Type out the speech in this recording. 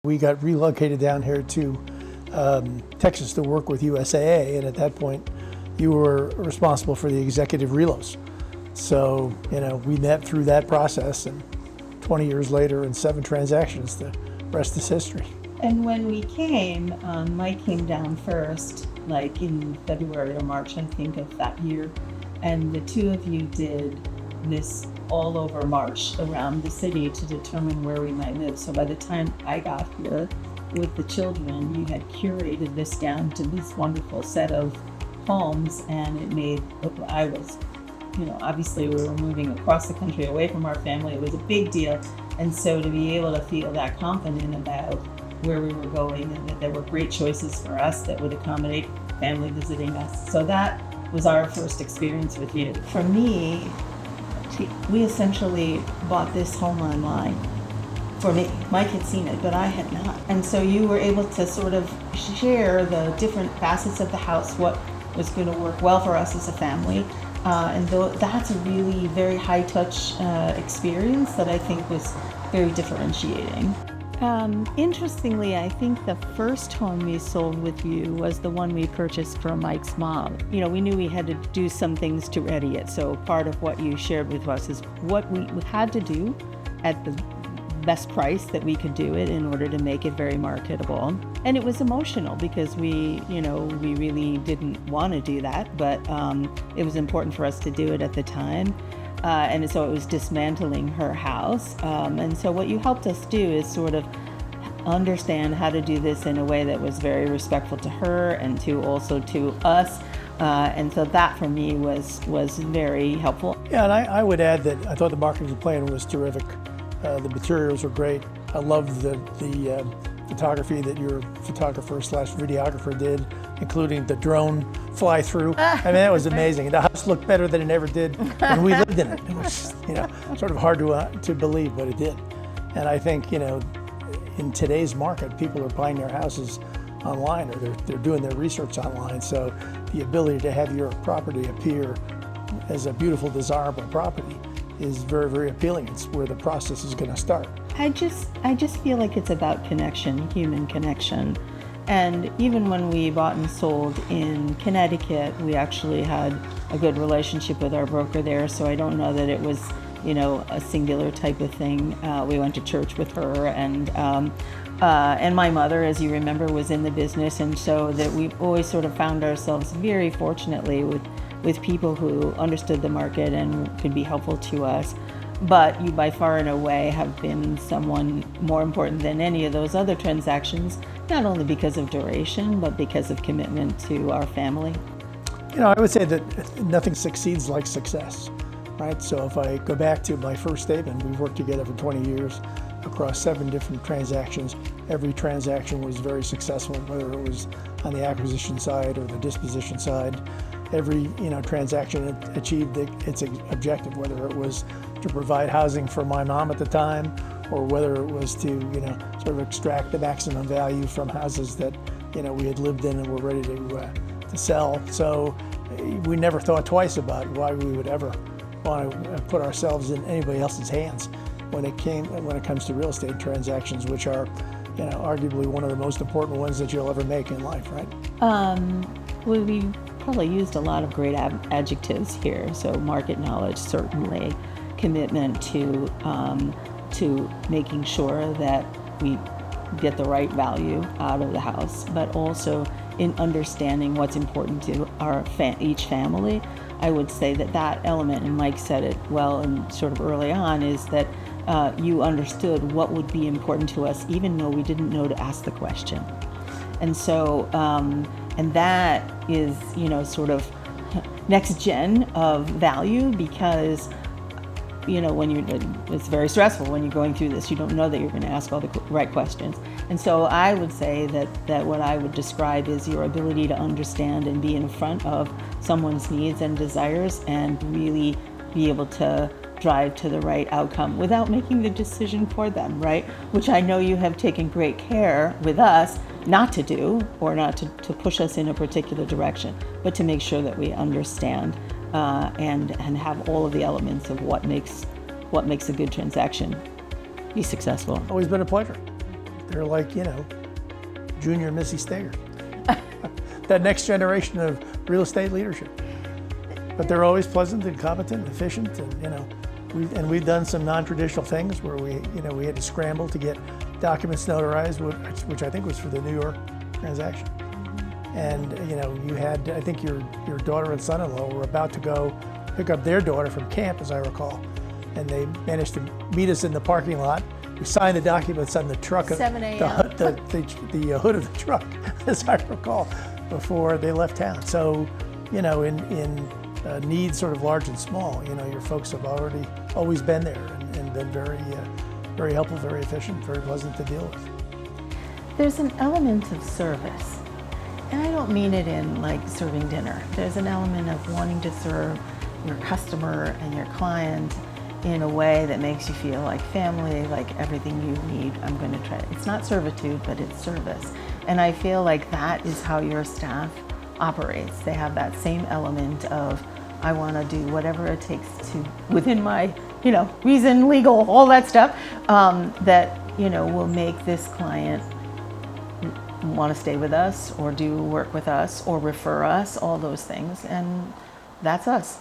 We got relocated down here to Texas to work with USAA, and at that point, you were responsible for the executive relos. So, we met through that process, and 20 years later and 7 transactions, the rest is history. And when we came, Mike came down first, like in February or March, I think, of that year. And the two of you did this all over March around the city to determine where we might live. So by the time I got here with the children, you had curated this down to this wonderful set of homes, and it made, I was, obviously we were moving across the country away from our family. It was a big deal. And so to be able to feel that confident about where we were going and that there were great choices for us that would accommodate family visiting us. So that was our first experience with you. For me, we essentially bought this home online. For me, Mike had seen it, but I had not. And so you were able to sort of share the different facets of the house, what was going to work well for us as a family. And that's a really very high-touch experience that I think was very differentiating. Interestingly, I think the first home we sold with you was the one we purchased for Mike's mom. We knew we had to do some things to ready it. So part of what you shared with us is what we had to do at the best price that we could do it in order to make it very marketable. And it was emotional because we really didn't want to do that, but it was important for us to do it at the time. And so it was dismantling her house. And so what you helped us do is sort of understand how to do this in a way that was very respectful to her and also to us. And so that for me was very helpful. Yeah, and I would add that I thought the marketing plan was terrific. The materials were great. I loved the photography that your photographer/videographer did, including the drone fly through. I mean, that was amazing. The house looked better than it ever did when we lived in it. It was, sort of hard to believe, but it did. And I think, in today's market, people are buying their houses online, or they're doing their research online. So the ability to have your property appear as a beautiful, desirable property is very, very appealing. It's where the process is going to start. I just feel like it's about connection, human connection. And even when we bought and sold in Connecticut, we actually had a good relationship with our broker there. So I don't know that it was, a singular type of thing. We went to church with her, and my mother, as you remember, was in the business. And so that we always sort of found ourselves very fortunately with people who understood the market and could be helpful to us. But you by far and away have been someone more important than any of those other transactions, not only because of duration, but because of commitment to our family. I would say that nothing succeeds like success, right? So if I go back to my first statement, we've worked together for 20 years across 7 different transactions. Every transaction was very successful, whether it was on the acquisition side or the disposition side. Every transaction achieved its objective, whether it was to provide housing for my mom at the time, or whether it was to sort of extract the maximum value from houses that we had lived in and were ready to sell. So we never thought twice about why we would ever want to put ourselves in anybody else's hands when it comes to real estate transactions, which are arguably one of the most important ones that you'll ever make in life, right? We probably used a lot of great adjectives here. So market knowledge, certainly, commitment to making sure that we get the right value out of the house, but also in understanding what's important to each family. I would say that element, and Mike said it well and sort of early on, is that you understood what would be important to us, even though we didn't know to ask the question. And so, and that is, sort of next gen of value, because, it's very stressful when you're going through this. You don't know that you're going to ask all the right questions. And so I would say that what I would describe is your ability to understand and be in front of someone's needs and desires and really be able to drive to the right outcome without making the decision for them, right? Which I know you have taken great care with us not to do, or not to push us in a particular direction, but to make sure that we understand and have all of the elements of what makes a good transaction be successful. Always been a pleasure. They're like, junior Missy Stager. That next generation of real estate leadership. But they're always pleasant and competent and efficient, and we've done some non-traditional things where we had to scramble to get documents notarized, which I think was for the New York transaction. And you had, I think your daughter and son-in-law were about to go pick up their daughter from camp, as I recall, and they managed to meet us in the parking lot. We signed the documents on the truck, 7 a.m. the hood of the truck, as I recall, before they left town. So, in needs sort of large and small, your folks have always been there and been very helpful, very efficient, very pleasant to deal with. There's an element of service, and I don't mean it in like serving dinner. There's an element of wanting to serve your customer and your client in a way that makes you feel like family, like everything you need, I'm going to try. It's not servitude, but it's service. And I feel like that is how your staff operates. They have that same element of, I want to do whatever it takes to, within my, reason, legal, all that stuff, that, will make this client want to stay with us or do work with us or refer us, all those things. And that's us.